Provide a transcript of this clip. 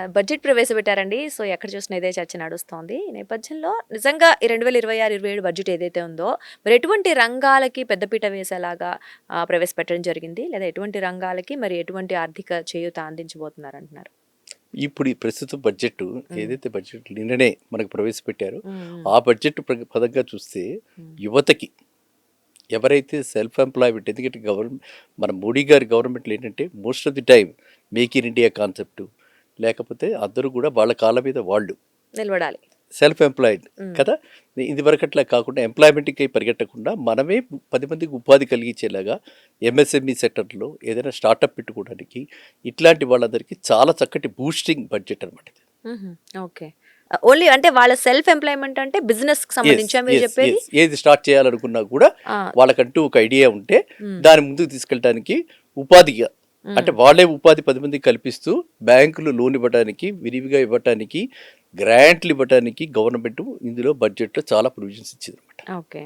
Budget ప్రవేశపెట్టారండి. So, ఎక్కడ చూసినా ఇదే చర్చ నడుస్తోంది. ఈ నేపథ్యంలో నిజంగా ఈ 2026, 27 బడ్జెట్ ఏదైతే ఉందో, మరి ఎటువంటి రంగాలకి పెద్దపీట వేసేలాగా ప్రవేశపెట్టడం జరిగింది? లేదా ఎటువంటి రంగాలకి మరి ఎటువంటి ఆర్థిక చేయూత అందించబోతున్నారంటున్నారు? ఇప్పుడు ఈ ప్రస్తుత బడ్జెట్ హ్మ్. ఏదైతే బడ్జెట్ నిన్ననే మనకు ప్రవేశపెట్టారో హ్మ్. ఆ బడ్జెట్ పదంగా చూస్తే హ్మ్. యువతకి ఎవరైతే సెల్ఫ్ ఎంప్లాయ్మెంట్, ఎందుకంటే మన మోడీ గారి గవర్నమెంట్లో ఏంటంటే most of the time make in India concept, లేకపోతే అందరూ కూడా వాళ్ళ కాళ్ళ మీద వాళ్ళు నిలబడాలి. సెల్ఫ్ ఎంప్లాయిడ్ హ్మ్. కదా. ఇది వరకట్లా కాకుండా ఎంప్లాయ్మెంట్కి పరిగెట్టకుండా మనమే 10 మందికి ఉపాధి కలిగించేలాగా ఎంఎస్ఎంఈ సెక్టర్లో ఏదైనా స్టార్టప్ పెట్టుకోవడానికి ఇట్లాంటి వాళ్ళందరికీ చాలా చక్కటి బూస్టింగ్ బడ్జెట్ అనమాట. హుహు. ఓకే. ఓన్లీ అంటే వాళ్ళ సెల్ఫ్ ఎంప్లాయ్‌మెంట్ అంటే బిజినెస్‌కి సంబంధించా మీరు చెప్పేది? ఏది స్టార్ట్ చేయాలనుకున్నా కూడా ఆ! వాళ్ళకంటూ ఒక ఐడియా ఉంటే హ్మ్. దాని ముందుకు తీసుకెళ్ళడానికి ఉపాధిగా, అంటే హ్మ్. వాళ్ళే ఉపాధి 10 మందికి కల్పిస్తూ బ్యాంకులు లోన్ ఇవ్వడానికి, విరివిగా ఇవ్వటానికి, గ్రాంట్లు ఇవ్వటానికి గవర్నమెంట్ ఇందులో బడ్జెట్లో చాలా ప్రొవిజన్స్ ఇచ్చింది అనమాట. ఓకే.